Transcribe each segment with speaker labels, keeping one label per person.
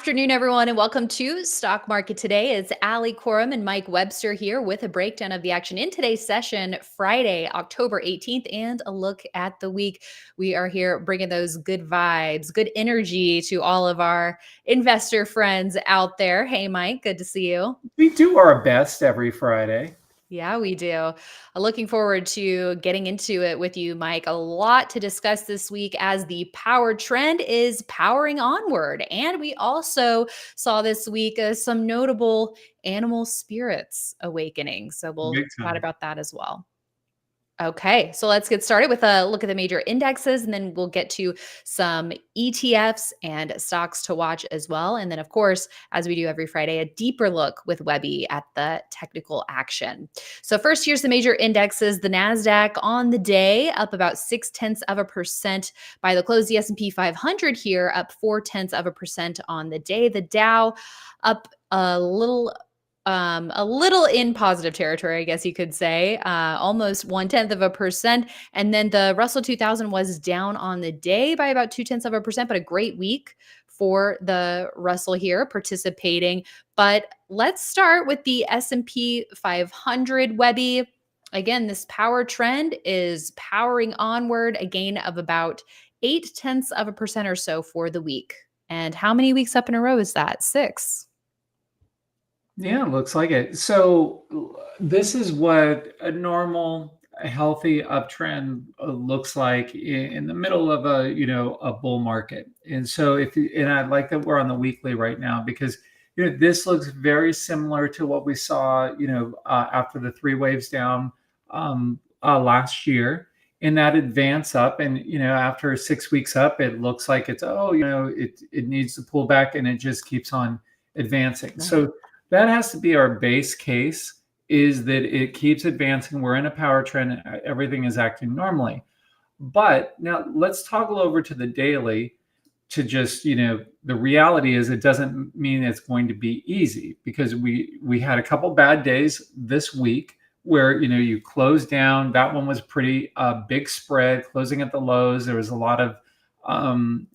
Speaker 1: afternoon, everyone, and welcome to Stock Market Today. It's Alissa Coram and Mike Webster here with a breakdown of the action in today's session, Friday, October 18th, and a look at the week. We are here bringing those good vibes, good energy to all of our investor friends out there. Hey, Mike, good to see you.
Speaker 2: We do our best every Friday.
Speaker 1: Yeah, we do. Looking forward to getting into it with you, Mike. A lot to discuss this week as the power trend is powering onward. And we also saw this week some notable animal spirits awakening. So we'll
Speaker 2: Big
Speaker 1: chat
Speaker 2: time.
Speaker 1: about that as well. Okay, so let's get started with a look at the major indexes, and then we'll get to some ETFs and stocks to watch as well. And then, of course, as we do every Friday, a deeper look with Webby at the technical action. So first, here's the major indexes. The NASDAQ on the day up about 0.6% by the close. The S&P 500 here up 0.4% on the day. The Dow up a little in positive territory, I guess you could say, almost 0.1%. And then the Russell 2000 was down on the day by about 0.2%, but a great week for the Russell here participating. But let's start with the S&P 500, Webby. Again, this power trend is powering onward, a gain of about 0.8% or so for the week. And how many weeks up in a row is that? 6.
Speaker 2: Yeah, looks like it. So this is what a normal, healthy uptrend looks like in the middle of a bull market. And so and I like that we're on the weekly right now because this looks very similar to what we saw after the 3 waves down last year. In that advance up, and after 6 weeks up, it looks like it needs to pull back, and it just keeps on advancing.
Speaker 1: Right.
Speaker 2: So that has to be our base case, is that it keeps advancing. We're in a power trend. Everything is acting normally. But now let's toggle over to the daily to just, the reality is it doesn't mean it's going to be easy, because we had a couple bad days this week where, you closed down. That one was pretty big spread, closing at the lows. There was a lot of,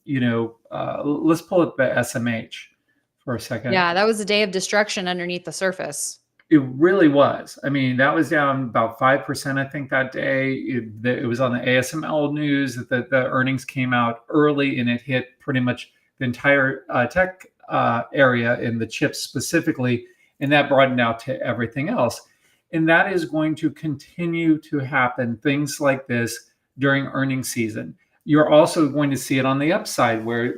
Speaker 2: let's pull up the SMH for a second.
Speaker 1: Yeah, that was a day of destruction underneath the surface.
Speaker 2: It really was. I mean, that was down about 5%, I think, that day. It was on the ASML news that the earnings came out early, and it hit pretty much the entire tech area, in the chips specifically, and that broadened out to everything else. And that is going to continue to happen, things like this, during earnings season. You're also going to see it on the upside, where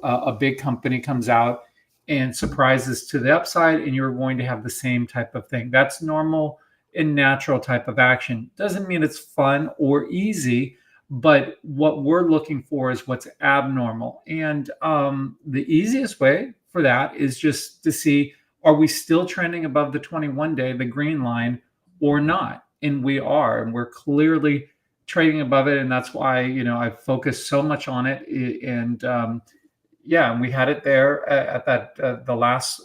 Speaker 2: a big company comes out and surprises to the upside, and you're going to have the same type of thing. That's normal and natural type of action. Doesn't mean it's fun or easy, but what we're looking for is what's abnormal. And the easiest way for that is just to see, are we still trending above the 21-day, the green line, or not? And we are, and we're clearly trading above it. And that's why, I focus so much on it. And and we had it there at that the last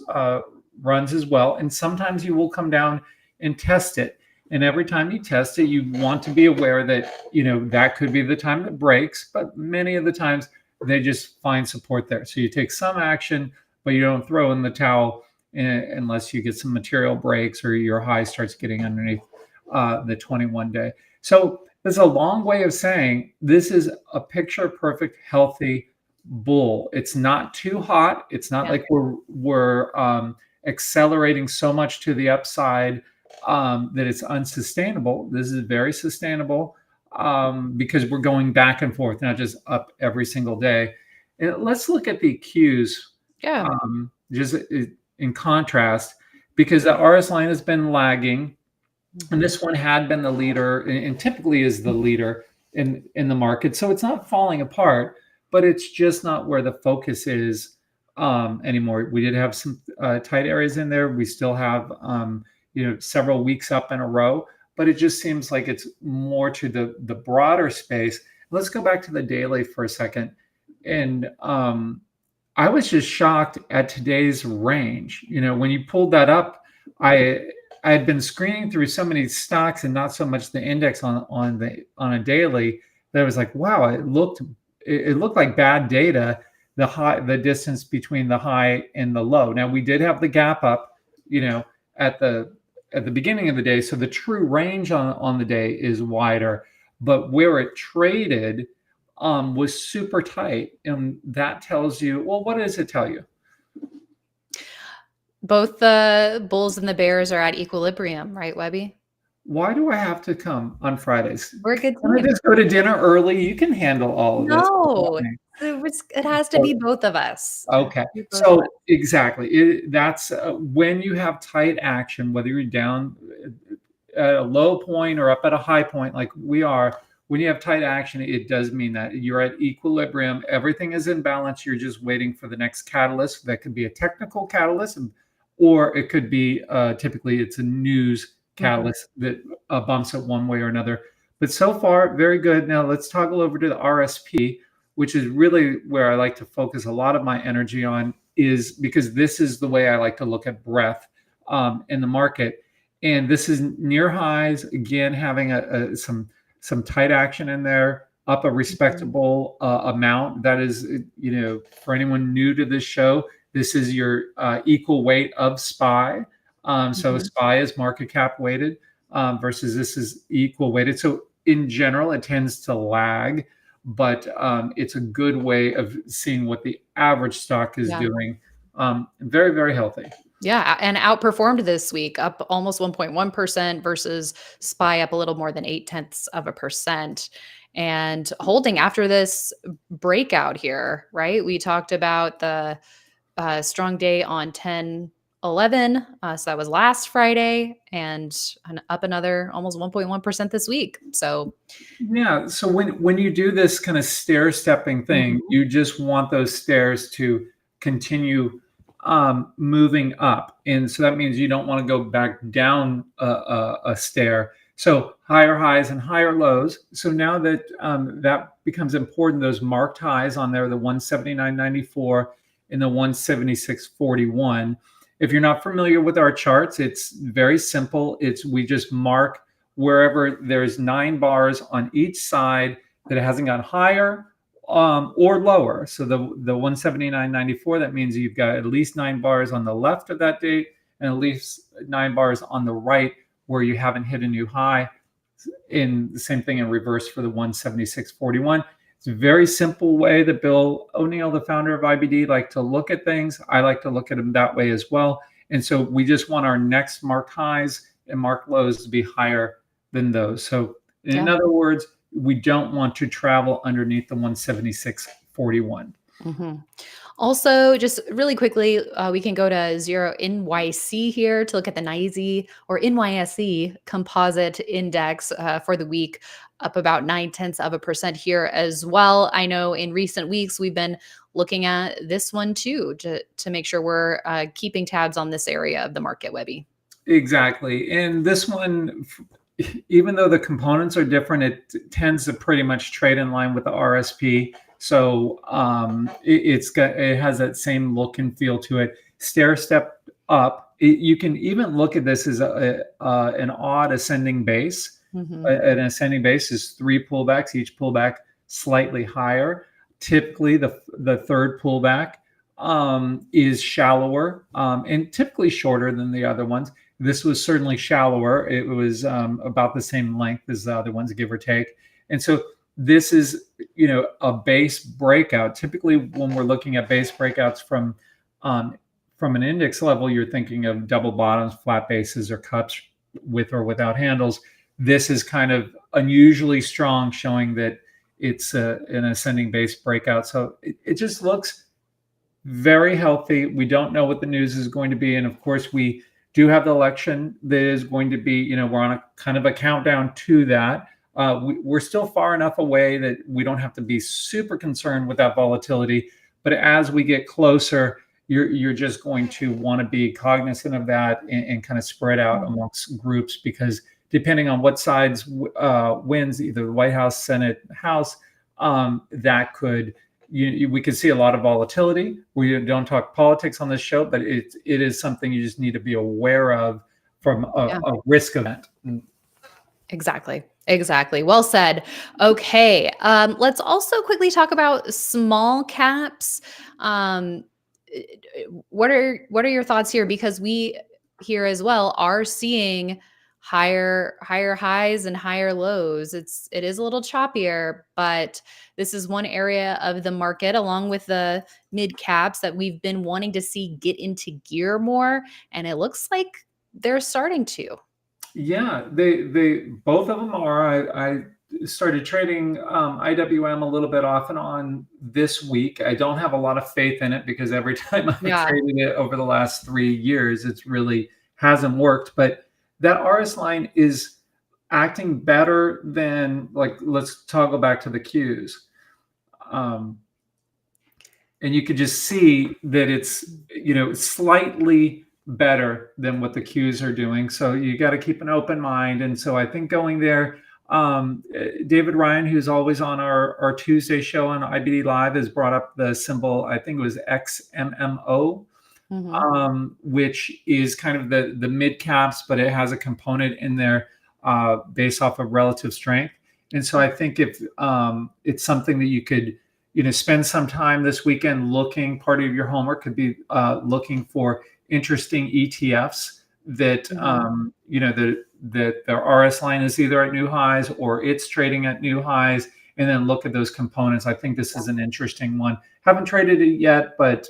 Speaker 2: runs as well. And sometimes you will come down and test it. And every time you test it, you want to be aware that, that could be the time that breaks. But many of the times they just find support there. So you take some action, but you don't throw in the towel unless you get some material breaks or your high starts getting underneath the 21-day. So there's a long way of saying this is a picture perfect, healthy bull. It's not too hot. It's not like we're accelerating so much to the upside that it's unsustainable. This is very sustainable because we're going back and forth, not just up every single day. And let's look at the Qs. Just in contrast, because the RS line has been lagging, and this one had been the leader, and typically is the leader in the market. So it's not falling apart, but it's just not where the focus is anymore. We did have some tight areas in there. We still have, several weeks up in a row, but it just seems like it's more to the broader space. Let's go back to the daily for a second. And I was just shocked at today's range. When you pulled that up, I had been screening through so many stocks and not so much the index on a daily, that I was like, wow, it looked like bad data the distance between the high and the low. Now we did have the gap up, at the beginning of the day, so the true range on the day is wider, but where it traded was super tight, and that tells you, well, what does it tell you?
Speaker 1: Both the bulls and the bears are at equilibrium, right, Webby?
Speaker 2: Why do I have to come on Fridays?
Speaker 1: We're a good
Speaker 2: Can I
Speaker 1: team.
Speaker 2: just go to dinner early? You can handle all of this without
Speaker 1: No,
Speaker 2: me.
Speaker 1: it has to be both of us.
Speaker 2: Okay.
Speaker 1: Be both of
Speaker 2: So
Speaker 1: us.
Speaker 2: exactly. That's when you have tight action, whether you're down at a low point or up at a high point, like we are, when you have tight action, it does mean that you're at equilibrium. Everything is in balance. You're just waiting for the next catalyst. That could be a technical catalyst, or it could be typically it's a news catalyst that bumps it one way or another. But so far, very good. Now let's toggle over to the RSP, which is really where I like to focus a lot of my energy on, is because this is the way I like to look at breadth in the market. And this is near highs, again, having some tight action in there, up a respectable amount. That is, for anyone new to this show, this is your equal weight of SPY. So SPY is market cap weighted versus this is equal weighted. So in general, it tends to lag, but it's a good way of seeing what the average stock is doing. Very, very healthy.
Speaker 1: Yeah, and outperformed this week, up almost 1.1% versus SPY up a little more than 0.8%, and holding after this breakout here, right? We talked about the strong day on 10/11, so that was last Friday, and up another almost 1.1% this week. So
Speaker 2: yeah, so when you do this kind of stair stepping thing, you just want those stairs to continue moving up, and so that means you don't want to go back down a stair. So higher highs and higher lows. So now that that becomes important, those marked highs on there, the 179.94 and the 176.41. If you're not familiar with our charts, it's very simple. We just mark wherever there's 9 bars on each side that it hasn't gone higher or lower. So the 179.94, that means you've got at least 9 bars on the left of that date and at least 9 bars on the right where you haven't hit a new high. In the same thing in reverse for the 176.41. It's a very simple way that Bill O'Neill, the founder of IBD, like to look at things. I like to look at them that way as well. And so we just want our next marked highs and marked lows to be higher than those. So in other words, we don't want to travel underneath the 176.41.
Speaker 1: Also, just really quickly, we can go to 0 NYC here to look at the NYSE or NYSE composite index for the week, up about 0.9% here as well. I know in recent weeks we've been looking at this one too to make sure we're keeping tabs on this area of the market, Webby.
Speaker 2: Exactly. And this one, even though the components are different, it tends to pretty much trade in line with the RSP. So it has that same look and feel to it. Stair step up. You can even look at this as an odd ascending base. An ascending base is 3 pullbacks, each pullback slightly higher. Typically, the third pullback is shallower and typically shorter than the other ones. This was certainly shallower. It was about the same length as the other ones, give or take. And so this is, a base breakout. Typically, when we're looking at base breakouts from an index level, you're thinking of double bottoms, flat bases, or cups with or without handles. This is kind of unusually strong, showing that it's an ascending base breakout. So it just looks very healthy. We don't know what the news is going to be. And of course, we do have the election that is going to be, we're on a kind of a countdown to that. We're still far enough away that we don't have to be super concerned with that volatility. But as we get closer, you're just going to want to be cognizant of that and kind of spread out amongst groups, because depending on what sides wins, either the White House, Senate, House, that could, we could see a lot of volatility. We don't talk politics on this show, but it is something you just need to be aware of from a risk event.
Speaker 1: Exactly. Exactly. Well said. Okay. Let's also quickly talk about small caps. Um, what are your thoughts here? Because we here as well are seeing higher highs and higher lows. It is a little choppier, but this is one area of the market, along with the mid caps, that we've been wanting to see get into gear more, and it looks like they're starting to.
Speaker 2: Yeah, they both of them are. I started trading IWM a little bit off and on this week. I don't have a lot of faith in it because every time I've
Speaker 1: Yeah.
Speaker 2: traded it over the last 3 years, it's really hasn't worked. But that RS line is acting better than, like, let's toggle back to the Qs. Um, and you could just see that it's, slightly better than what the Qs are doing. So you got to keep an open mind. And so I think going there, David Ryan, who's always on our Tuesday show on IBD Live, has brought up the symbol. I think it was XMMO,
Speaker 1: Mhm.
Speaker 2: which is kind of the mid caps, but it has a component in there based off of relative strength. And so I think if it's something that you could, spend some time this weekend looking. Part of your homework could be looking for interesting ETFs that
Speaker 1: Mhm.
Speaker 2: that their RS line is either at new highs or it's trading at new highs, and then look at those components. I think this is an interesting one. Haven't traded it yet, but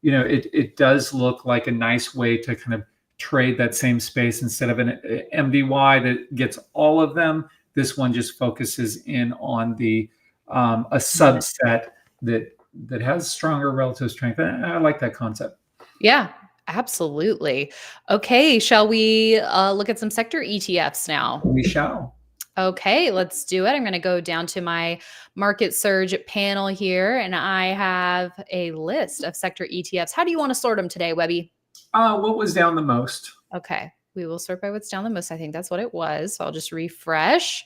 Speaker 2: it does look like a nice way to kind of trade that same space instead of an MDY that gets all of them. This one just focuses in on the a
Speaker 1: Got it.
Speaker 2: subset that has stronger relative strength. And I like that concept.
Speaker 1: Yeah, absolutely. Okay, shall we look at some sector ETFs now?
Speaker 2: We shall.
Speaker 1: Okay, let's do it. I'm going to go down to my market surge panel here, and I have a list of sector ETFs. How do you want to sort them today, Webby?
Speaker 2: What was down the most?
Speaker 1: Okay, we will sort by what's down the most. I think that's what it was. So I'll just refresh.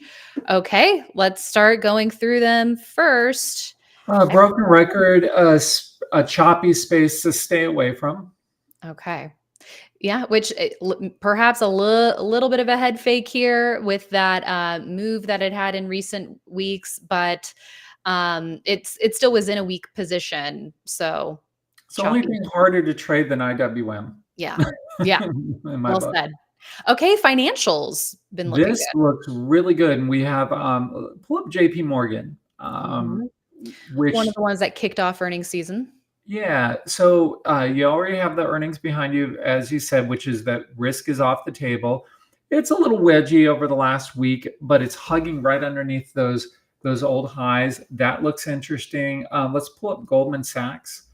Speaker 1: Okay, let's start going through them first.
Speaker 2: Broken record, a choppy space to stay away from.
Speaker 1: Okay. Yeah, which perhaps a little bit of a head fake here with that move that it had in recent weeks, but it still was in a weak position. So
Speaker 2: It's the only
Speaker 1: choppy.
Speaker 2: thing harder to trade than IWM
Speaker 1: Yeah. Yeah.
Speaker 2: in my
Speaker 1: Well
Speaker 2: book.
Speaker 1: said. Okay, financials been looking
Speaker 2: This
Speaker 1: good.
Speaker 2: looks really good, and we have pull up JP Morgan,
Speaker 1: Mhm. One of
Speaker 2: which
Speaker 1: the ones that kicked off earnings season.
Speaker 2: yeah. So you already have the earnings behind you, as you said, which is that risk is off the table. It's a little wedgy over the last week, but it's hugging right underneath those old highs. That looks interesting. Let's pull up Goldman Sachs.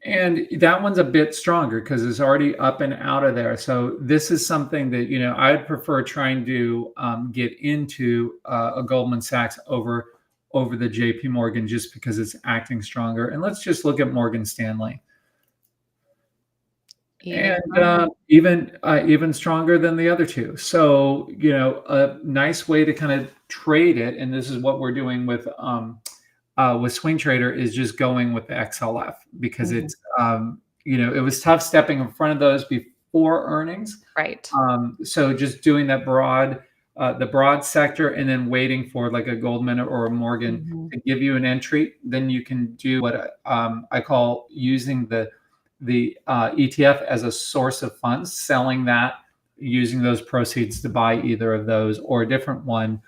Speaker 2: And that one's a bit stronger because it's already up and out of there. So this is something that I'd prefer trying to get into a Goldman Sachs over the J.P. Morgan just because it's acting stronger. And let's just look at Morgan Stanley,
Speaker 1: Even
Speaker 2: and
Speaker 1: stronger.
Speaker 2: even stronger than the other two. So a nice way to kind of trade it, and this is what we're doing with Swing Trader, is just going with the XLF because
Speaker 1: Mhm.
Speaker 2: it's it was tough stepping in front of those before earnings.
Speaker 1: Right.
Speaker 2: So just doing that the broad sector, and then waiting for like a Goldman or a Morgan
Speaker 1: Mhm.
Speaker 2: to give you an entry. Then you can do what I call using the ETF as a source of funds, selling that, using those proceeds to buy either of those or a different one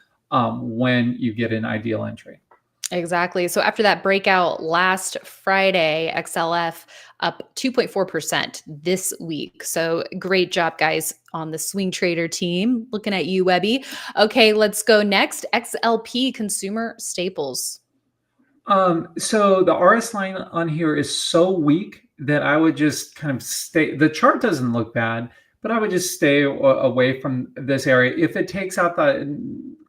Speaker 2: when you get an ideal entry.
Speaker 1: Exactly. So after that breakout last Friday, XLF up 2.4% this week. So great job, guys, on the swing trader team. Looking at you, Webby. Okay, let's go next. XLP consumer staples.
Speaker 2: So the RS line on here is so weak that I would just kind of stay. The chart doesn't look bad, but I would just stay away from this area. If it takes out the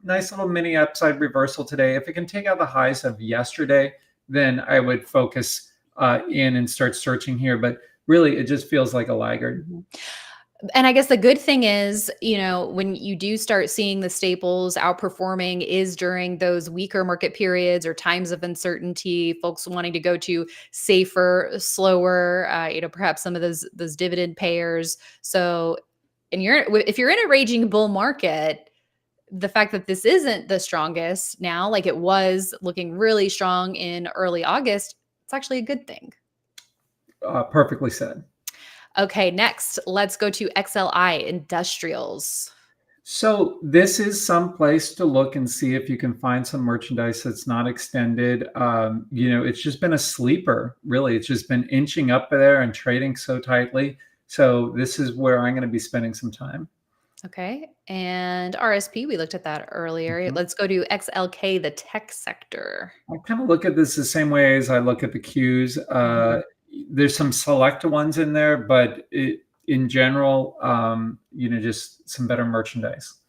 Speaker 2: nice little mini upside reversal today, if it can take out the highs of yesterday, then I would focus in and start searching here. But really, it just feels like a laggard.
Speaker 1: Mhm. And I guess the good thing is, when you do start seeing the staples outperforming is during those weaker market periods or times of uncertainty, folks wanting to go to safer, slower, perhaps some of those dividend payers. So And if you're in a raging bull market, the fact that this isn't the strongest now, like it was looking really strong in early August, it's actually a good thing.
Speaker 2: Perfectly said.
Speaker 1: Okay, next, let's go to XLI Industrials.
Speaker 2: So this is some place to look and see if you can find some merchandise that's not extended. It's just been a sleeper, really. It's just been inching up there and trading so tightly. So this is where I'm going to be spending some time.
Speaker 1: Okay, and RSP, we looked at that earlier.
Speaker 2: Mhm.
Speaker 1: Let's go to XLK, the tech sector.
Speaker 2: I kind of look at this the same way as I look at the Qs.
Speaker 1: Mhm.
Speaker 2: There's some select ones in there, but in general, just some better merchandise.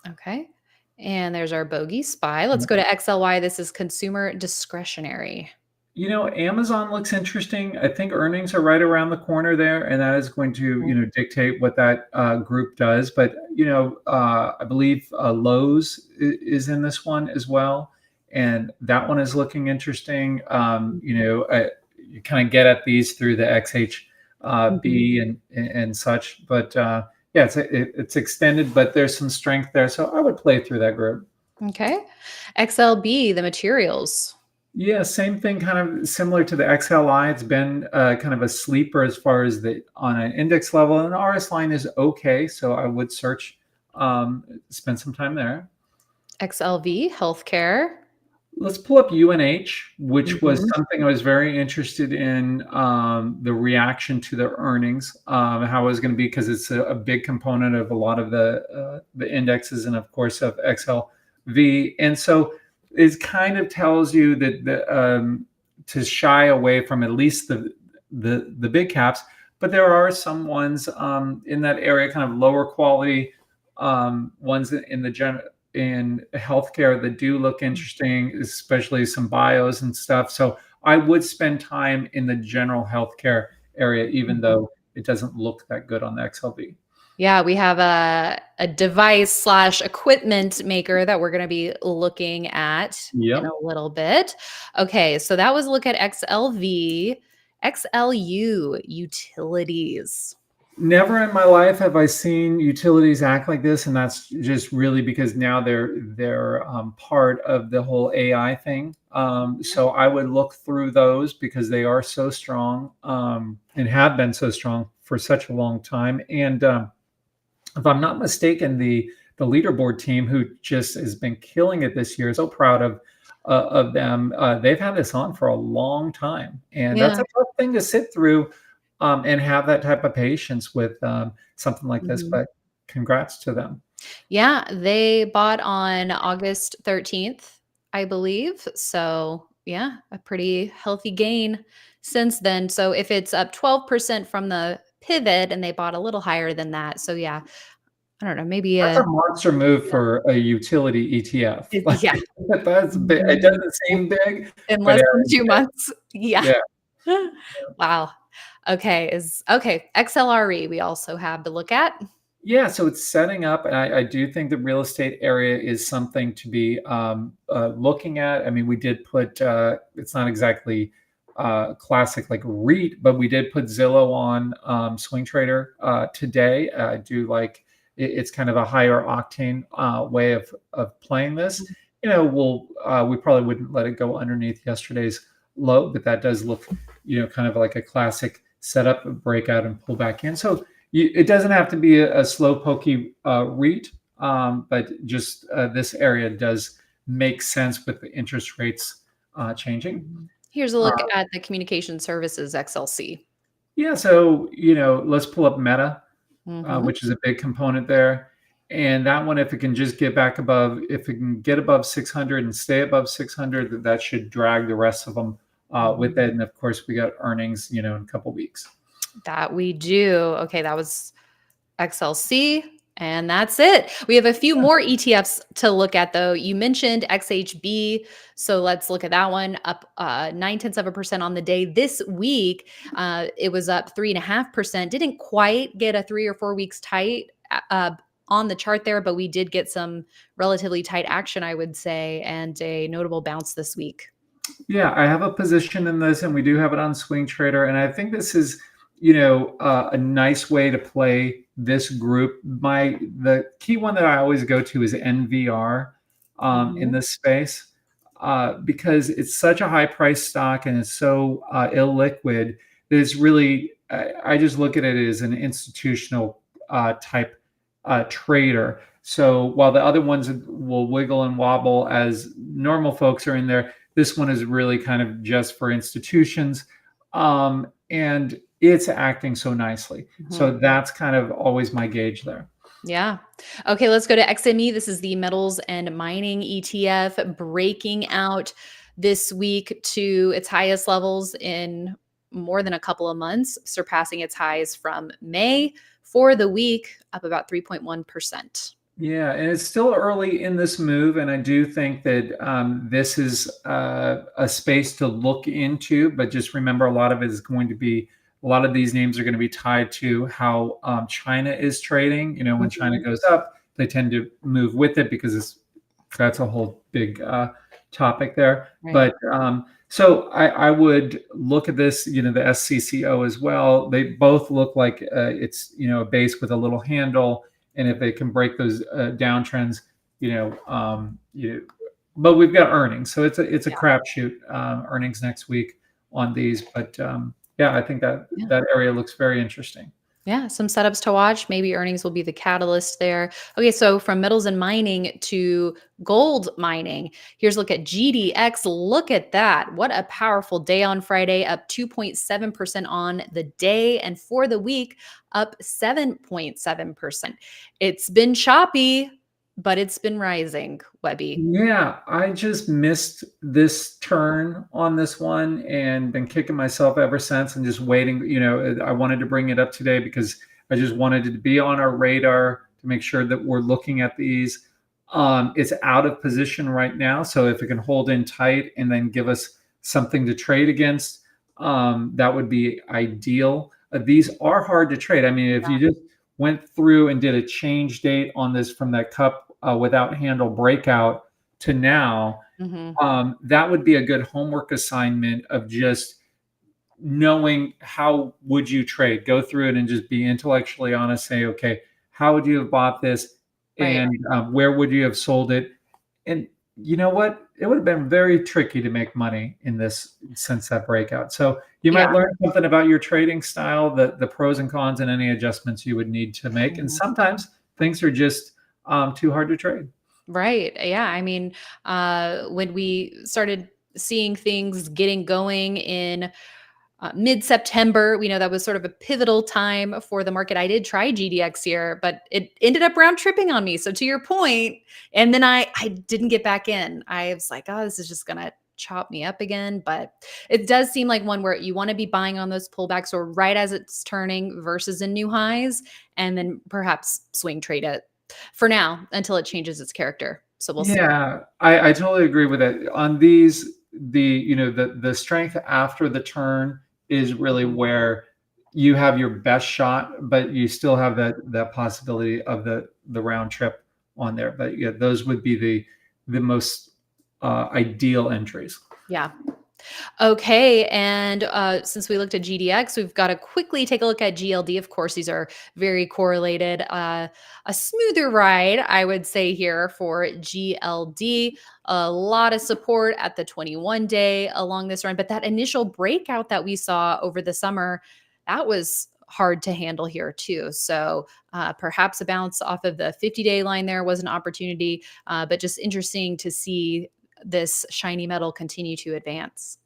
Speaker 1: Okay, and there's our bogey SPY. Let's go to XLY. This is consumer discretionary.
Speaker 2: Amazon looks interesting. I think earnings are right around the corner there, and that is going to, dictate what that group does. But I believe Lowe's is in this one as well, and that one is looking interesting. You kind of get at these through the
Speaker 1: Mhm.
Speaker 2: XHB and such, but yeah, it's extended, but there's some strength there, so I would play through that group.
Speaker 1: Okay, XLB, the materials.
Speaker 2: Yeah, same thing, kind of similar to the XLI. It's been kind of a sleeper as far as the on an index level, and the RS line is okay. So I would spend some time there.
Speaker 1: XLV, healthcare.
Speaker 2: Let's pull up UNH, which was
Speaker 1: Mhm.
Speaker 2: something I was very interested in, the reaction to their earnings, how it was going to be because it's a big component of a lot of the indexes and of course of XLV, and so it kind of tells you that to shy away from at least the big caps, but there are some ones in that area, kind of lower quality ones in the in healthcare that do look interesting, especially some bios and stuff. So I would spend time in the general healthcare area, even
Speaker 1: Mhm.
Speaker 2: though it doesn't look that good on the XLV.
Speaker 1: Yeah, we have a device slash equipment maker that we're going to be looking at in a
Speaker 2: Yep.
Speaker 1: little bit. Okay, so that was a look at XLV, XLU utilities.
Speaker 2: Never in my life have I seen utilities act like this, and that's just really because now they're part of the whole AI thing. So I would look through those because they are so strong and have been so strong for such a long time. And if I'm not mistaken, the leaderboard team who just has been killing it this year, so proud of them. They've had this on for a long time, and that's
Speaker 1: Yeah.
Speaker 2: a tough thing to sit through and have that type of patience with something like this.
Speaker 1: Mhm.
Speaker 2: But congrats to them.
Speaker 1: Yeah, they bought on August 13th, I believe. So, yeah, a pretty healthy gain since then. So, if it's up 12% from the pivot and they bought a little higher than that. So, yeah, I don't know, maybe
Speaker 2: That's
Speaker 1: a
Speaker 2: a monster move for a utility ETF. Like
Speaker 1: yeah.
Speaker 2: that's big. It
Speaker 1: Mhm.
Speaker 2: doesn't seem big,
Speaker 1: In
Speaker 2: but
Speaker 1: less than 2 months. Yeah.
Speaker 2: yeah.
Speaker 1: Wow. Okay, XLRE we also have to look at.
Speaker 2: Yeah, so it's setting up, and I do think the real estate area is something to be looking at. I mean, we did put it's not exactly classic like REIT, but we did put Zillow on Swing Trader today. I do like it's kind of a higher octane way of playing this. We probably wouldn't let it go underneath yesterday's low, but that does look kind of like a classic setup, breakout, and pull back in. So it doesn't have to be a slow pokey REIT, but just this area does make sense with the interest rates changing.
Speaker 1: Mhm. Here's a
Speaker 2: Uh,
Speaker 1: look at the communication services XLC.
Speaker 2: yeah, so let's pull up Meta,
Speaker 1: Mhm.
Speaker 2: which is a big component there, and that one, if it can just get back above, if it can get above 600 and stay above 600, that should drag the rest of them with it.
Speaker 1: Mhm.
Speaker 2: And of course, we got earnings, in a couple weeks.
Speaker 1: That we do. Okay, that was XLC, and that's it. We have a few more ETFs to look at, though. You mentioned XHB, so let's look at that one. Up 0.9% on the day this week. It was up 3.5%. Didn't quite get a 3 or 4 weeks tight on the chart there, but we did get some relatively tight action, I would say, and a notable bounce this week.
Speaker 2: Yeah, I have a position in this, and we do have it on Swing Trader. And I think this is, a nice way to play this group. The key one that I always go to is NVR in this space because it's such a high price stock and it's so illiquid that it's really, I just look at it as an institutional type trader. So while the other ones will wiggle and wobble as normal folks are in there, this one is really kind of just for institutions. And it's acting so nicely. So that's kind of always my gauge there.
Speaker 1: Yeah. Okay, let's go to XME. This is the metals and mining ETF breaking out this week to its highest levels in more than a couple of months, surpassing its highs from May for the week, up about 3.1%.
Speaker 2: Yeah, and it's still early in this move, and I do think that this is a space to look into. But just remember, a lot of it is going to be a lot of these names are going to be tied to how China is trading. You know, when China goes up, they tend to move with it because that's a whole big topic there.
Speaker 1: Right.
Speaker 2: But so I would look at this, you know, the SCCO as well. They both look like it's, you know, a base with a little handle. And if they can break those downtrends, you know, but we've got earnings, so it's a crapshoot. Earnings next week on these, but yeah, I think that area looks very interesting.
Speaker 1: Yeah, some setups to watch. Maybe earnings will be the catalyst there. Okay, so from metals and mining to gold mining, here's a look at GDX. Look at that. What a powerful day on Friday, up 2.7% on the day. And for the week, up 7.7%. It's been choppy, but it's been rising, Webby.
Speaker 2: Yeah, I just missed this turn on this one and been kicking myself ever since and just waiting. You know, I wanted to bring it up today because I just wanted it to be on our radar to make sure that we're looking at these. It's out of position right now. So if it can hold in tight and then give us something to trade against, that would be ideal. These are hard to trade. I mean, if you just went through and did a change date on this from that cup without handle breakout to now, that would be a good homework assignment of just knowing how would you trade. Go through it and just be intellectually honest. Say, okay, how would you have bought this, and where would you have sold it? And you know what? It would have been very tricky to make money in this since that breakout. So you might learn something about your trading style, the pros and cons, and any adjustments you would need to make. And sometimes things are just too hard to trade.
Speaker 1: Right. Yeah. I mean, when we started seeing things getting going in mid-September, we know that was sort of a pivotal time for the market. I did try GDX here, but it ended up round tripping on me. So to your point, and then I didn't get back in. I was like, oh, this is just going to chop me up again. But it does seem like one where you want to be buying on those pullbacks or right as it's turning versus in new highs, and then perhaps swing trade it for now until it changes its character. So we'll see.
Speaker 2: Yeah, I totally agree with it. On these, the strength after the turn is really where you have your best shot, but you still have that possibility of the round trip on there. But yeah, those would be the most ideal entries.
Speaker 1: Yeah. Okay, and since we looked at GDX, we've got to quickly take a look at GLD. Of course, these are very correlated. A smoother ride, I would say here for GLD. A lot of support at the 21-day along this run, but that initial breakout that we saw over the summer, that was hard to handle here too. So perhaps a bounce off of the 50-day line there was an opportunity, but just interesting to see this shiny metal continue to advance.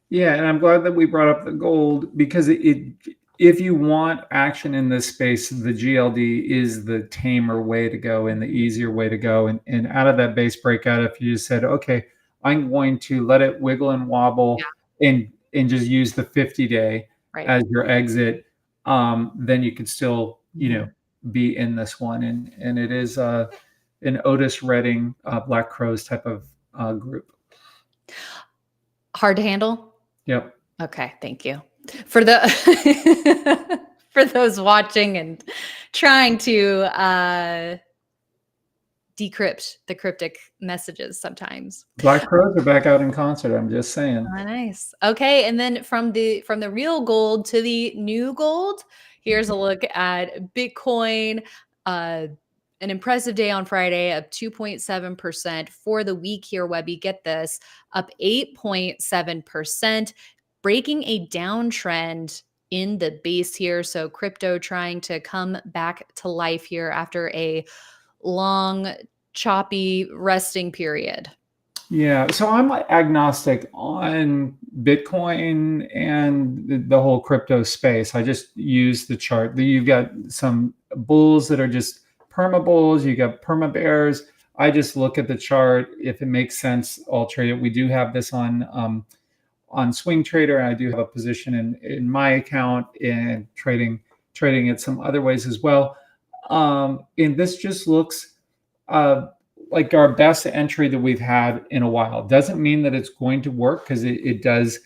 Speaker 2: Yeah, and I'm glad that we brought up the gold because if you want action in this space, the GLD is the tamer way to go and the easier way to go. And out of that base breakout, if you just said, okay, I'm going to let it wiggle and wobble and just use the 50-day as your exit, then you can still, be in this one. And it is an Otis Redding, Black Crows type of group.
Speaker 1: Hard to handle?
Speaker 2: Yep.
Speaker 1: Okay, thank you. For the for those watching and trying to decrypt the cryptic messages sometimes.
Speaker 2: Black Crows are back out in concert, I'm just saying.
Speaker 1: Oh, nice. Okay, and then from the real gold to the new gold, Here's a look at Bitcoin. An impressive day on Friday of 2.7% for the week here, Webby. Get this, up 8.7%, breaking a downtrend in the base here. So crypto trying to come back to life here after a long, choppy resting period.
Speaker 2: Yeah, so I'm agnostic on Bitcoin and the whole crypto space. I just use the chart. You've got some bulls that are just perma bulls, you got perma bears. I just look at the chart. If it makes sense, I'll trade it. We do have this on Swing Trader. I do have a position in my account and trading it some other ways as well. And this just looks like our best entry that we've had in a while. Doesn't mean that it's going to work, because it does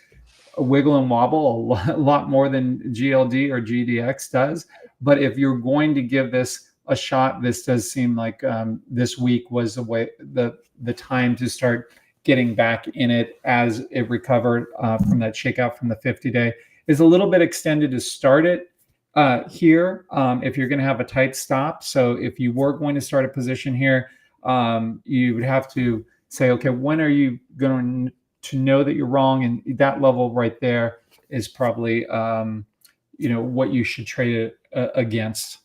Speaker 2: wiggle and wobble a lot more than GLD or GDX does. But if you're going to give this a shot, this does seem like this week was the time to start getting back in it as it recovered from that shakeout from the 50-day. Is a little bit extended to start it here if you're going to have a tight stop. So if you were going to start a position here, you would have to say, okay, when are you going to know that you're wrong? And that level right there is probably, what you should trade it against.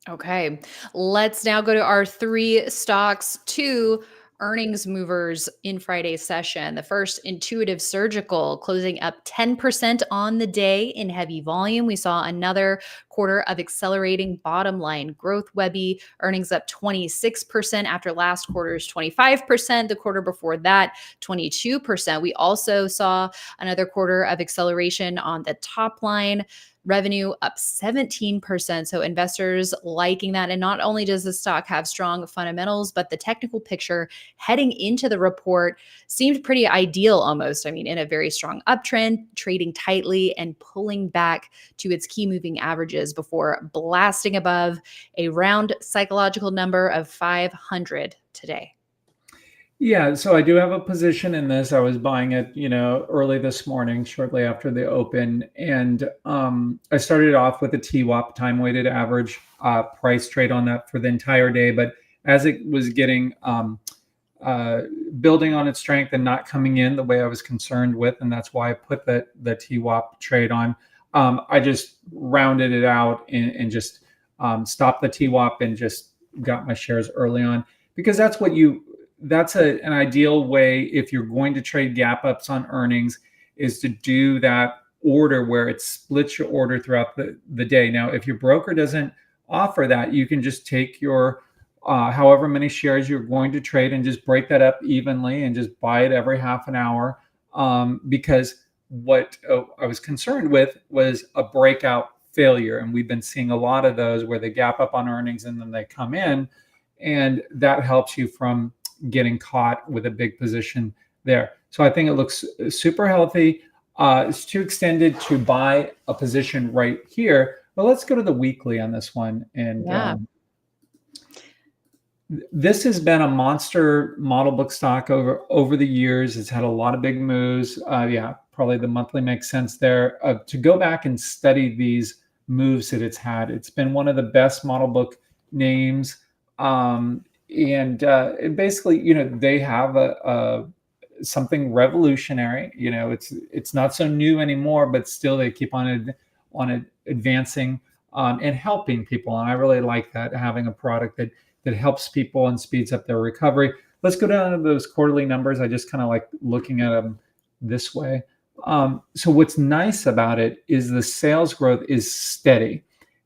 Speaker 1: Okay, let's now go to our 3 stocks, 2 earnings movers in Friday's session. The first, Intuitive Surgical, closing up 10% on the day in heavy volume. We saw another quarter of accelerating bottom line growth. Webby, earnings up 26% after last quarter's 25%. The quarter before that, 22%. We also saw another quarter of acceleration on the top line. Revenue up 17%. So investors liking that. And not only does the stock have strong fundamentals, but the technical picture heading into the report seemed pretty ideal almost. I mean, in a very strong uptrend, trading tightly and pulling back to its key moving averages before blasting above a round psychological number of 500 today.
Speaker 2: Yeah, so I do have a position in this. I was buying it, early this morning, shortly after the open, and I started off with a TWAP, time weighted average price trade on that for the entire day. But as it was getting building on its strength and not coming in the way I was concerned with, and that's why I put the TWAP trade on. I just rounded it out and just stopped the TWAP and just got my shares early on, because that's an ideal way, if you're going to trade gap ups on earnings, is to do that order where it splits your order throughout the day. Now, if your broker doesn't offer that, you can just take your however many shares you're going to trade and just break that up evenly and just buy it every half an hour. Because what I was concerned with was a breakout failure. And we've been seeing a lot of those where they gap up on earnings and then they come in, and that helps you from getting caught with a big position there. So I think it looks super healthy. It's too extended to buy a position right here. But let's go to the weekly on this one. And this has been a monster model book stock over the years. It's had a lot of big moves. Probably the monthly makes sense there. To go back and study these moves that it's had, it's been one of the best model book names. And basically, they have a something revolutionary. It's not so new anymore, but still they keep on advancing and helping people. And I really like that, having a product that helps people and speeds up their recovery. Let's go down to those quarterly numbers. I just kind of like looking at them this way. So what's nice about it is the sales growth is steady,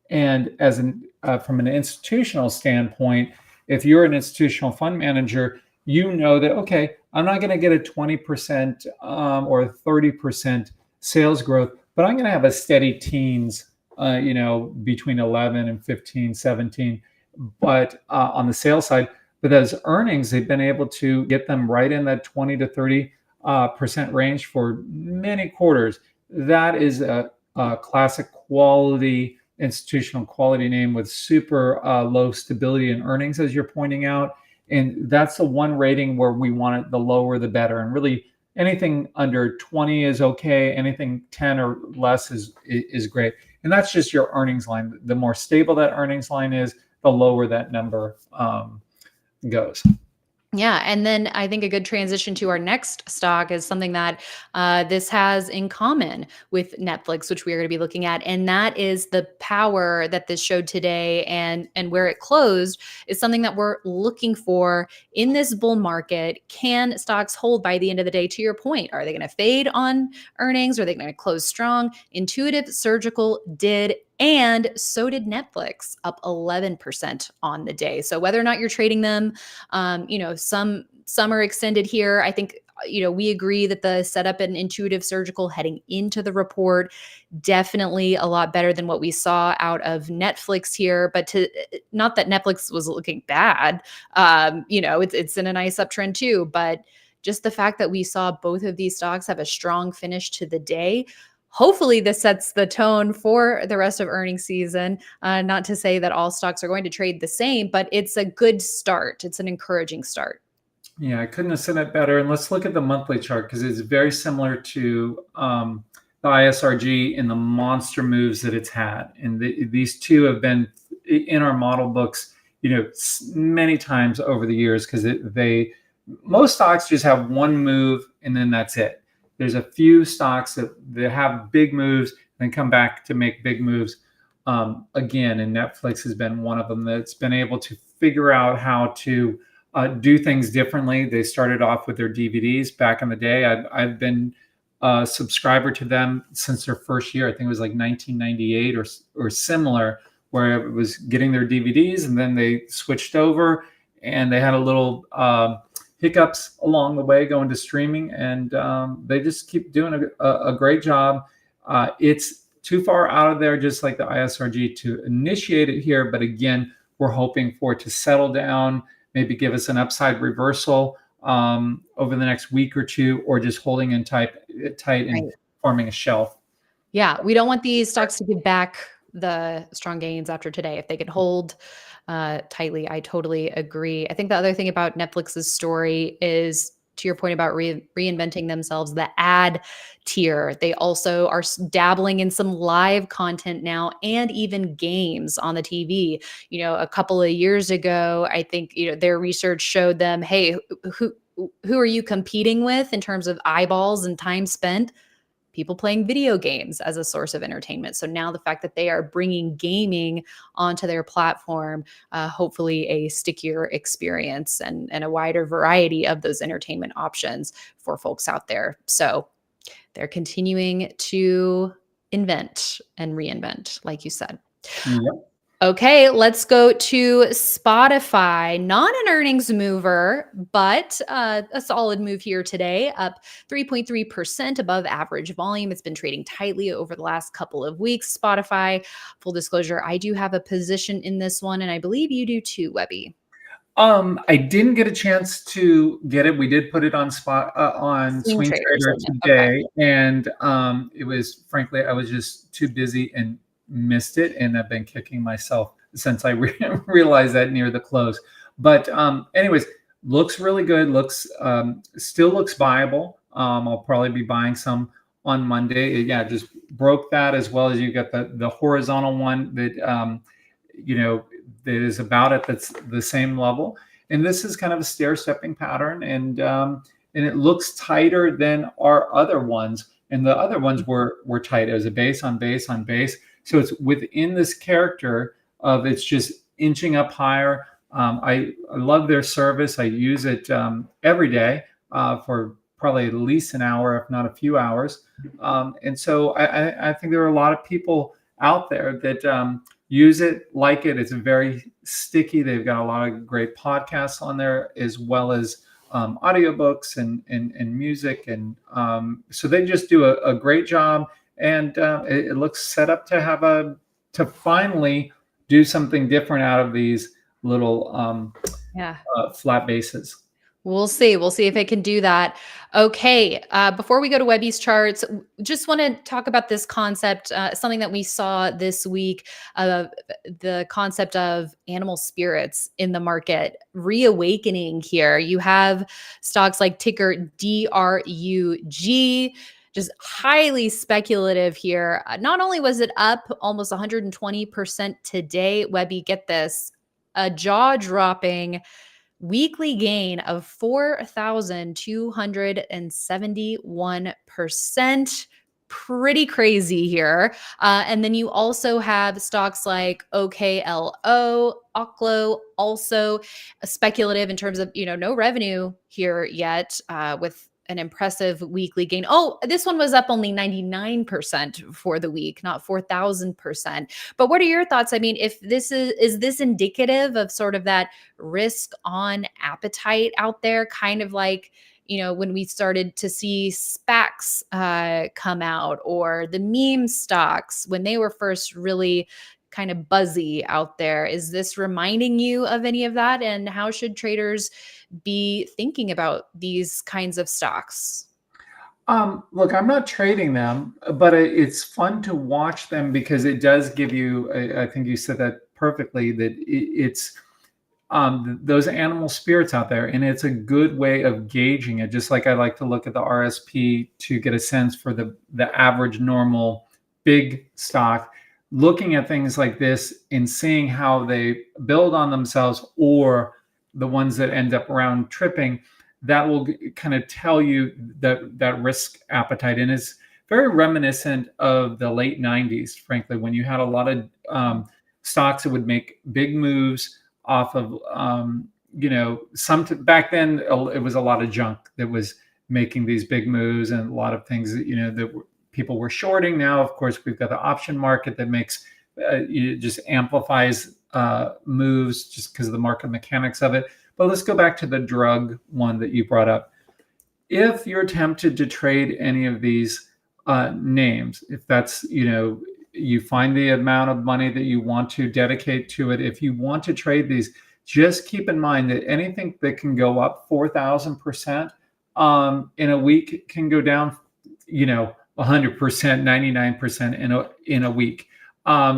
Speaker 2: and from an institutional standpoint, if you're an institutional fund manager, you know that, okay, I'm not going to get a 20% or 30% sales growth, but I'm going to have a steady teens, between 11 and 15, 17. But on the sales side, but those earnings, they've been able to get them right in that 20 to 30% range for many quarters. That is a classic quality, institutional quality name with super low stability in earnings, as you're pointing out. And that's the one rating where we want it, the lower the better. And really anything under 20 is okay. Anything 10 or less is great. And that's just your earnings line. The more stable that earnings line is, the lower that number goes.
Speaker 1: Yeah. And then I think a good transition to our next stock is something that this has in common with Netflix, which we are going to be looking at. And that is the power that this showed today and where it closed is something that we're looking for in this bull market. Can stocks hold by the end of the day? To your point, are they going to fade on earnings? Are they going to close strong? Intuitive Surgical did, and so did Netflix, up 11% on the day. So whether or not you're trading them, some are extended here. I think we agree that the setup in Intuitive Surgical heading into the report definitely a lot better than what we saw out of Netflix here. But not that Netflix was looking bad, it's in a nice uptrend too. But just the fact that we saw both of these stocks have a strong finish to the day. Hopefully, this sets the tone for the rest of earnings season. Not to say that all stocks are going to trade the same, but it's a good start. It's an encouraging start.
Speaker 2: Yeah, I couldn't have said it better. And let's look at the monthly chart because it's very similar to the ISRG in the monster moves that it's had. And these two have been in our model books, many times over the years because most stocks just have one move and then that's it. There's a few stocks that have big moves and come back to make big moves again. And Netflix has been one of them that's been able to figure out how to do things differently. They started off with their DVDs back in the day. I've been a subscriber to them since their first year. I think it was like 1998 or similar, where it was getting their DVDs and then they switched over and they had a little hiccups along the way going to streaming, and they just keep doing a great job. It's too far out of there, just like the ISRG, to initiate it here. But again, we're hoping for it to settle down, maybe give us an upside reversal over the next week or two, or just holding in tight and forming a shelf.
Speaker 1: Yeah, we don't want these stocks to give back the strong gains after today. If they can hold tightly, I totally agree. I think the other thing about Netflix's story is, to your point about reinventing themselves, the ad tier. They also are dabbling in some live content now and even games on the TV. A couple of years ago, I think, their research showed them, hey, who are you competing with in terms of eyeballs and time spent? People playing video games as a source of entertainment. So now the fact that they are bringing gaming onto their platform, hopefully a stickier experience and a wider variety of those entertainment options for folks out there. So they're continuing to invent and reinvent, like you said.
Speaker 2: Yep.
Speaker 1: Okay, let's go to Spotify. Not an earnings mover, but a solid move here today, up 3.3% above average volume. It's been trading tightly over the last couple of weeks. Spotify, full disclosure, I do have a position in this one, and I believe you do too, Webby.
Speaker 2: I didn't get a chance to get it. We did put it on Swing Trader today, okay. And it was, frankly, I was just too busy and missed it, and I've been kicking myself since I realized that near the close. But anyways, looks really good. Still looks viable. I'll probably be buying some on Monday. Yeah, just broke that, as well as you got the horizontal one that that is about at the same level. And this is kind of a stair-stepping pattern, and it looks tighter than our other ones. And the other ones were tight. It was a base on base on base. So it's within this character of it's just inching up higher. I love their service. I use it every day for probably at least an hour, if not a few hours. And so I think there are a lot of people out there that use it, like it. It's very sticky. They've got a lot of great podcasts on there, as well as audiobooks and music. And so they just do a great job. And it looks set up to finally do something different out of these little flat bases.
Speaker 1: We'll see. We'll see if it can do that. Okay. Before we go to Webby's charts, just want to talk about this concept, something that we saw this week, the concept of animal spirits in the market reawakening here. You have stocks like ticker DRUG just highly speculative here. Not only was it up almost 120% today, Webby, get this, a jaw-dropping weekly gain of 4,271%. Pretty crazy here. And then you also have stocks like OKLO, Oklo, also speculative in terms of, no revenue here yet, with an impressive weekly gain. Oh, this one was up only 99% for the week, not 4,000%. But what are your thoughts? I mean, if this is this indicative of sort of that risk on appetite out there, kind of like, when we started to see SPACs come out, or the meme stocks when they were first really kind of buzzy out there? Is this reminding you of any of that? And how should traders be thinking about these kinds of stocks?
Speaker 2: Look, I'm not trading them, but it's fun to watch them because it does give you, I think you said that perfectly, that it's those animal spirits out there, and it's a good way of gauging it. Just like I like to look at the RSP to get a sense for the average normal big stock, looking at things like this and seeing how they build on themselves, or the ones that end up round tripping, that will kind of tell you that risk appetite. And it's very reminiscent of the late 90s, frankly, when you had a lot of stocks that would make big moves off of, back then it was a lot of junk that was making these big moves, and a lot of things that, people were shorting. Now, of course, we've got the option market that makes, it just amplifies moves just because of the market mechanics of it. But let's go back to the drug one that you brought up. If you're tempted to trade any of these names, if that's, you find the amount of money that you want to dedicate to it, if you want to trade these, just keep in mind that anything that can go up 4,000% in a week can go down, 100%, 99% in a week.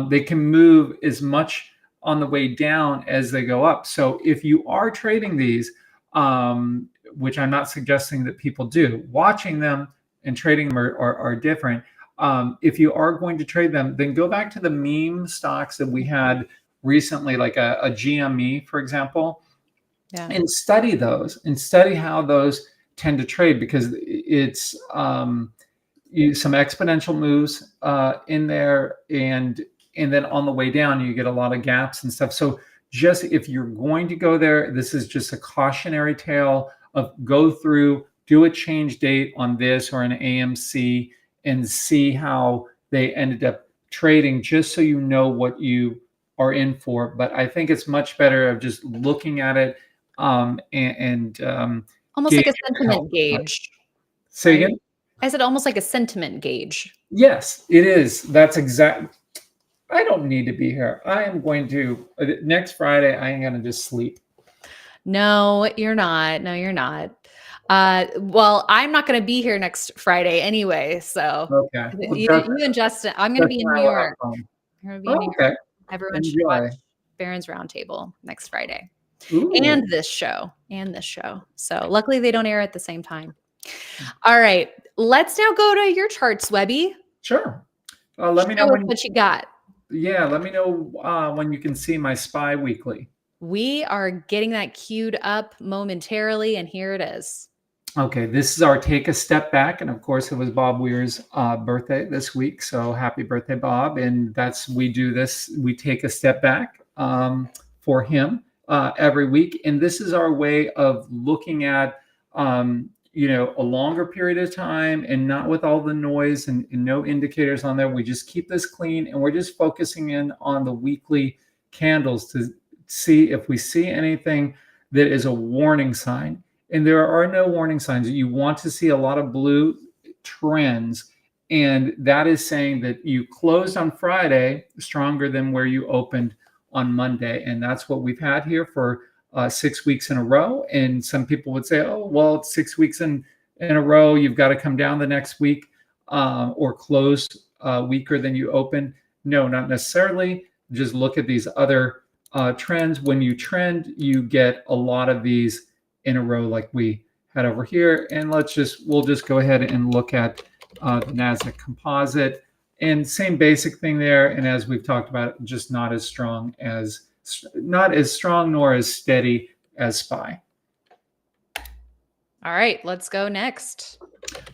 Speaker 2: They can move as much on the way down as they go up. So if you are trading these, which I'm not suggesting that people do, watching them and trading them are different. If you are going to trade them, then go back to the meme stocks that we had recently, like a GME, for example, and study those and study how those tend to trade, because it's some exponential moves in there, and then on the way down, you get a lot of gaps and stuff. So just if you're going to go there, this is just a cautionary tale of go through, do a change date on this or an AMC, and see how they ended up trading, just so you know what you are in for. But I think it's much better of just looking at it and
Speaker 1: almost like a sentiment gauge.
Speaker 2: Say again?
Speaker 1: I said almost like a sentiment gauge.
Speaker 2: Yes, it is. That's exactly. I don't need to be here. I am going to, next Friday, I am going to just sleep.
Speaker 1: No, you're not. No, you're not. Well, I'm not going to be here next Friday anyway. So
Speaker 2: okay.
Speaker 1: You and Justin, I'm going to be in New York. I'm going to be in New York. Everyone should watch Barron's Roundtable next Friday. Ooh. And this show. So luckily they don't air at the same time. All right. Let's now go to your charts, Webby.
Speaker 2: Sure. Let me know
Speaker 1: what you got.
Speaker 2: Yeah, let me know when you can see my SPY weekly.
Speaker 1: We are getting that queued up momentarily, and here it is.
Speaker 2: Okay, this is our Take a Step Back, and of course it was Bob Weir's birthday this week, so happy birthday, Bob. And we do this, we take a step back for him every week, and this is our way of looking at a longer period of time, and not with all the noise and no indicators on there. We just keep this clean, and we're just focusing in on the weekly candles to see if we see anything that is a warning sign. And there are no warning signs. You want to see a lot of blue trends, and that is saying that you closed on Friday stronger than where you opened on Monday. And that's what we've had here for 6 weeks in a row. And some people would say, oh, well, it's 6 weeks in a row, you've got to come down the next week or close weaker than you opened. No, not necessarily. Just look at these other trends. When you trend, you get a lot of these in a row like we had over here. And we'll just go ahead and look at the NASDAQ composite. And same basic thing there. And as we've talked about, just not as strong nor as steady as SPY.
Speaker 1: All right, let's go next.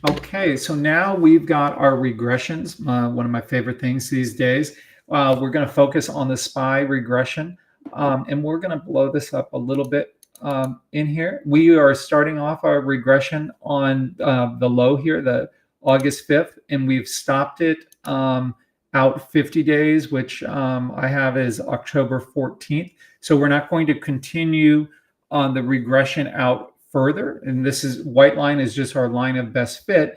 Speaker 2: Okay, so now we've got our regressions, one of my favorite things these days. We're going to focus on the SPY regression, and we're going to blow this up a little bit in here. We are starting off our regression on the low here, the August 5th, and we've stopped it out 50 days, which I have is October 14th. So we're not going to continue on the regression out further. And this is white line is just our line of best fit.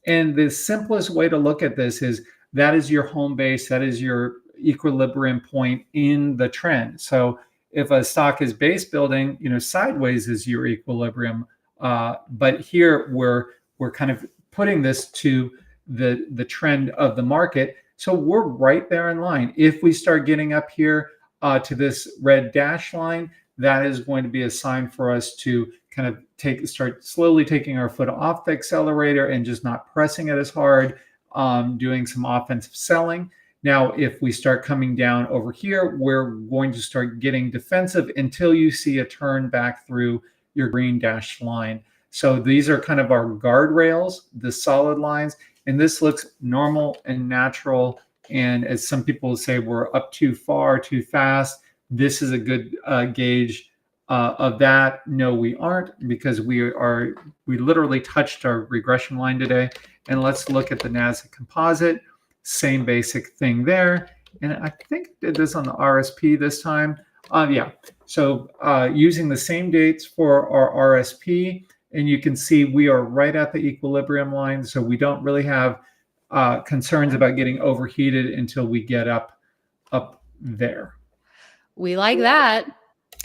Speaker 2: And the simplest way to look at this is that is your home base, that is your equilibrium point in the trend. So if a stock is base building, sideways is your equilibrium. But here we're kind of putting this to the trend of the market. So we're right there in line. If we start getting up here to this red dash line, that is going to be a sign for us to kind of start slowly taking our foot off the accelerator and just not pressing it as hard, doing some offensive selling. Now, if we start coming down over here, we're going to start getting defensive until you see a turn back through your green dashed line. So these are kind of our guardrails, the solid lines, and this looks normal and natural. And as some people say, we're up too far, too fast. This is a good gauge of that. No, we aren't, because we literally touched our regression line today. And let's look at the NASDAQ composite. Same basic thing there. And I think I did this on the RSP this time. Yeah. So using the same dates for our RSP, and you can see we are right at the equilibrium line. So we don't really have concerns about getting overheated until we get up there.
Speaker 1: We like that.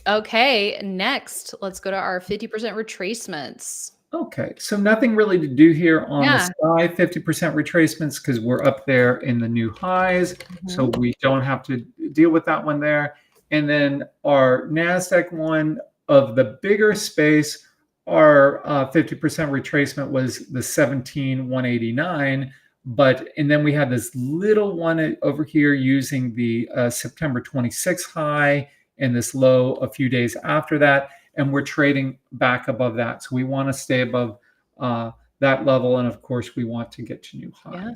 Speaker 1: Okay, next, let's go to our 50% retracements.
Speaker 2: Okay, so nothing really to do here on the SPY 50% retracements because we're up there in the new highs. So we don't have to deal with that one there. And then our NASDAQ one of the bigger space, our 50% retracement was the 17,189. And then we had this little one over here using the September 26 high and this low a few days after that. And we're trading back above that. So we want to stay above that level. And of course, we want to get to new highs.
Speaker 1: Yeah.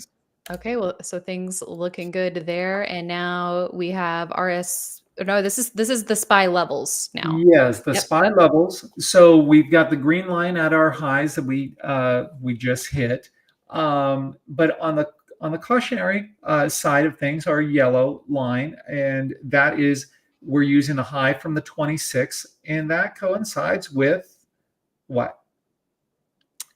Speaker 1: Okay, well, so things looking good there. And now we have this is the SPY levels now.
Speaker 2: Yes, the SPY levels. So we've got the green line at our highs that we just hit. But on the cautionary side of things, our yellow line, and that is we're using a high from the 26, and that coincides with what?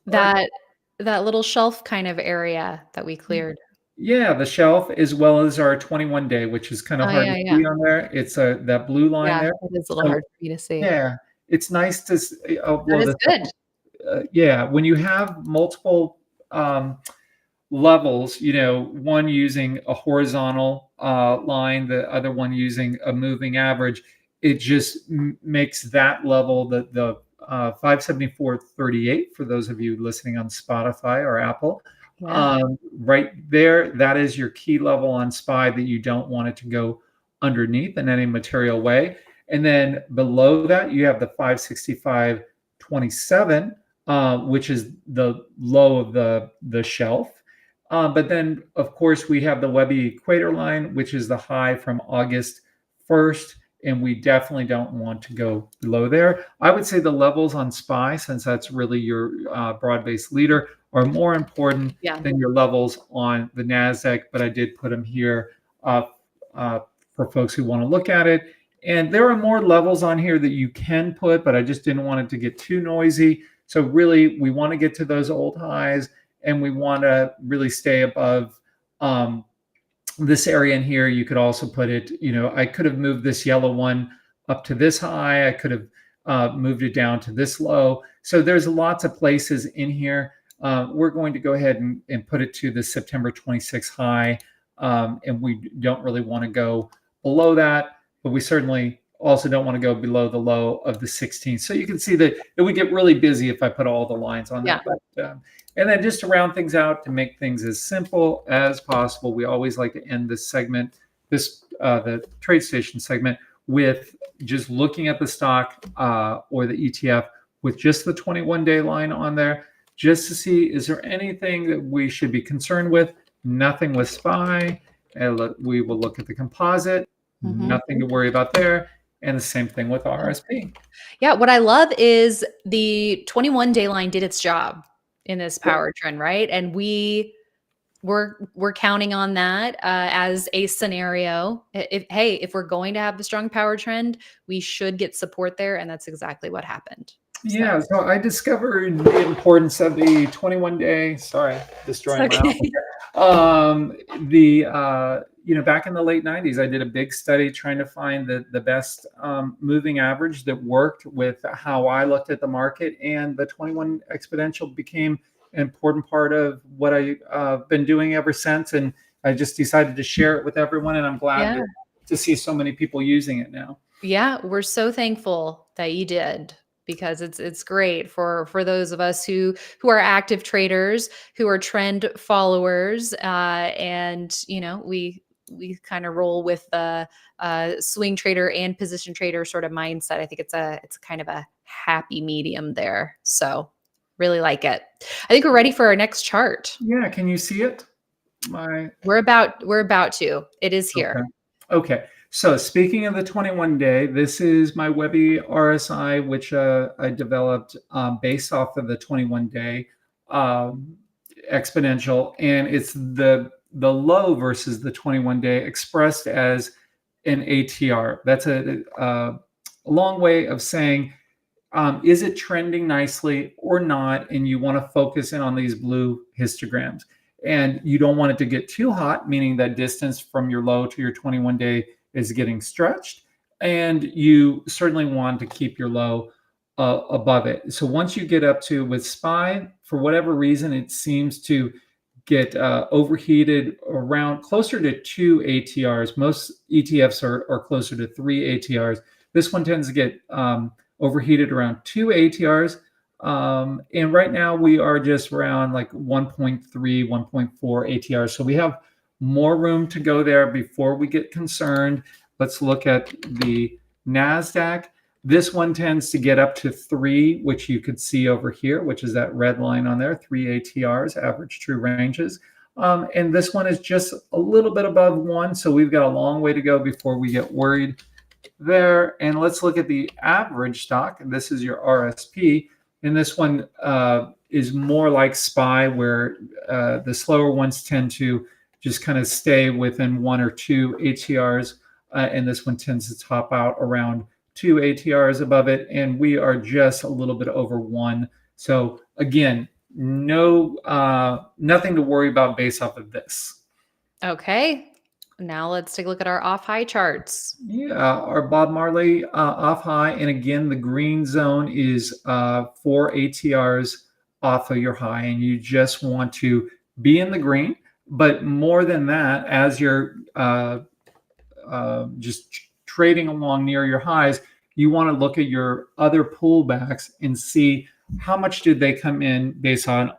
Speaker 1: That little shelf kind of area that we cleared.
Speaker 2: Yeah, the shelf, as well as our 21-day, which is kind of hard to see on there. It's that blue line there.
Speaker 1: It is a little hard for me to see.
Speaker 2: Yeah, it's nice to see.
Speaker 1: That is good.
Speaker 2: Yeah, when you have multiple levels, one using a horizontal line, the other one using a moving average, it just makes that level, the 574.38 for those of you listening on Spotify or Apple, right there, that is your key level on SPY that you don't want it to go underneath in any material way. And then below that, you have the 565.27, which is the low of the shelf. But then, of course, we have the Webby equator line, which is the high from August 1st, and we definitely don't want to go below there. I would say the levels on SPY, since that's really your broad-based leader, are more important than your levels on the NASDAQ, but I did put them here for folks who want to look at it. And there are more levels on here that you can put, but I just didn't want it to get too noisy. So really, we want to get to those old highs, and we want to really stay above this area in here. You could also put it, I could have moved this yellow one up to this high. I could have moved it down to this low. So there's lots of places in here. We're going to go ahead and put it to the September 26 high. And we don't really want to go below that, but we certainly also don't want to go below the low of the 16th. So you can see that it would get really busy if I put all the lines on
Speaker 1: Yeah.
Speaker 2: that. But, and then just to round things out, to make things as simple as possible, we always like to end this segment, the trade station segment, with just looking at the stock or the ETF with just the 21-day line on there, just to see, is there anything that we should be concerned with? Nothing with SPY. And we will look at the composite, nothing to worry about there. And the same thing with RSP.
Speaker 1: Yeah, what I love is the 21-day line did its job in this power trend, right? And we're counting on that as a scenario. If we're going to have the strong power trend, we should get support there, and that's exactly what happened.
Speaker 2: Yeah, so I discovered the importance of the 21-day. Sorry, destroying my outfit. Back in the late 90s, I did a big study trying to find the best moving average that worked with how I looked at the market, and the 21 exponential became an important part of what I've been doing ever since. And I just decided to share it with everyone, and I'm glad to see so many people using it now.
Speaker 1: Yeah, we're so thankful that you did, because it's great for those of us who are active traders, who are trend followers, and we kind of roll with the swing trader and position trader sort of mindset. I think it's a kind of a happy medium there. So really like it. I think we're ready for our next chart.
Speaker 2: Yeah, can you see it?
Speaker 1: We're about to. It is here.
Speaker 2: Okay. So speaking of the 21-day, this is my Webby RSI, which I developed based off of the 21-day exponential, and it's the low versus the 21-day expressed as an ATR. That's a long way of saying, is it trending nicely or not? And you want to focus in on these blue histograms. And you don't want it to get too hot, meaning that distance from your low to your 21-day is getting stretched. And you certainly want to keep your low above it. So once you get up to, with SPY, for whatever reason, it seems to get overheated around closer to 2 ATRs. Most ETFs are closer to 3 ATRs. This one tends to get overheated around 2 ATRs. And right now we are just around like 1.3, 1.4 ATR. So we have more room to go there before we get concerned. Let's look at the NASDAQ. This one tends to get up to 3, which you could see over here, which is that red line on there, 3 ATRs, average true ranges. And this one is just a little bit above 1. So we've got a long way to go before we get worried there. And let's look at the average stock. This is your RSP. And this one is more like SPY, where the slower ones tend to just kind of stay within 1 or 2 ATRs. And this one tends to top out around 2 ATRs above it. And we are just a little bit over 1. So again, nothing to worry about based off of this.
Speaker 1: Okay. Now let's take a look at our off-high charts.
Speaker 2: Yeah, our Bob Marley off-high. And again, the green zone is 4 ATRs off of your high. And you just want to be in the green. But more than that, as you're just trading along near your highs, you want to look at your other pullbacks and see how much did they come in based on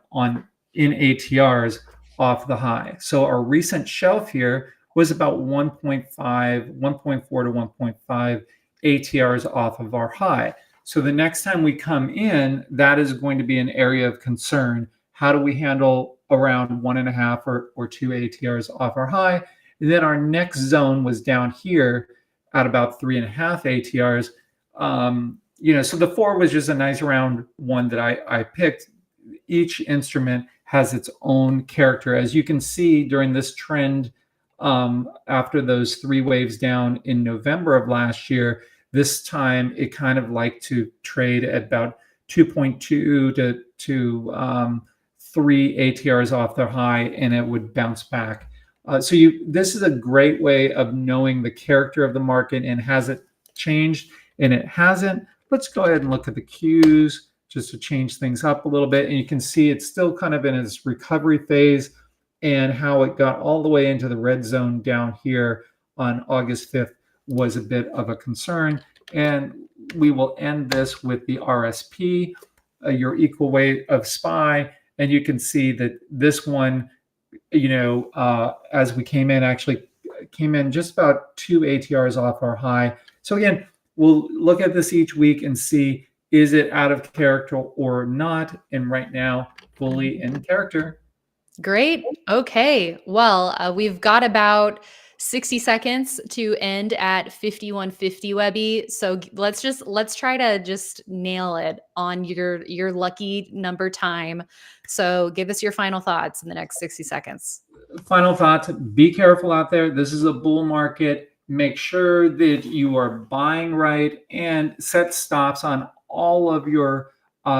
Speaker 2: in ATRs off the high. So our recent shelf here was about 1.4 to 1.5 ATRs off of our high. So the next time we come in, that is going to be an area of concern. How do we handle around 1.5 or 2 ATRs off our high? And then our next zone was down here at about 3.5 ATRs. So the 4 was just a nice round one that I picked. Each instrument has its own character. As you can see during this trend, after those 3 waves down in November of last year, this time it kind of liked to trade at about 2.2 to 3 ATRs off their high, and it would bounce back. This is a great way of knowing the character of the market. And has it changed? And it hasn't. Let's go ahead and look at the Qs just to change things up a little bit. And you can see it's still kind of in its recovery phase, and how it got all the way into the red zone down here on August 5th was a bit of a concern. And we will end this with the RSP, your equal weight of SPY. And you can see that this one, as we came in, actually came in just about 2 ATRs off our high. So again, we'll look at this each week and see, is it out of character or not? And right now, fully in character.
Speaker 1: Great. Okay. Well, we've got about 60 seconds to end at 5150, Webby. So let's try to just nail it on your lucky number time. So give us your final thoughts in the next 60 seconds.
Speaker 2: Final thoughts, be careful out there. This is a bull market. Make sure that you are buying right and set stops on all of your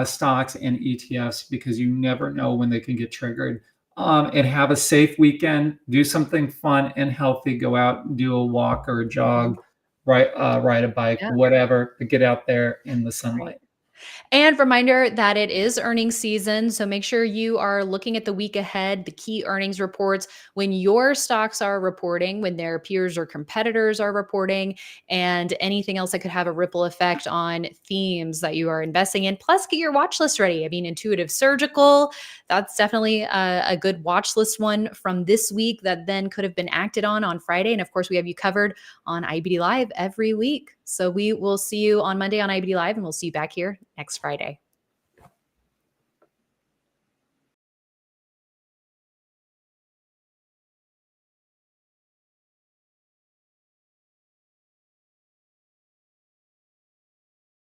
Speaker 2: stocks and ETFs, because you never know when they can get triggered. And have a safe weekend. Do something fun and healthy. Go out and do a walk or a jog, ride a bike,
Speaker 1: Yeah.
Speaker 2: whatever. But get out there in the sunlight.
Speaker 1: And reminder that it is earnings season. So make sure you are looking at the week ahead, the key earnings reports, when your stocks are reporting, when their peers or competitors are reporting, and anything else that could have a ripple effect on themes that you are investing in. Plus, get your watch list ready. I mean, Intuitive Surgical, that's definitely a good watch list one from this week that then could have been acted on Friday. And of course, we have you covered on IBD Live every week. So we will see you on Monday on IBD Live, and we'll see you back here next Friday.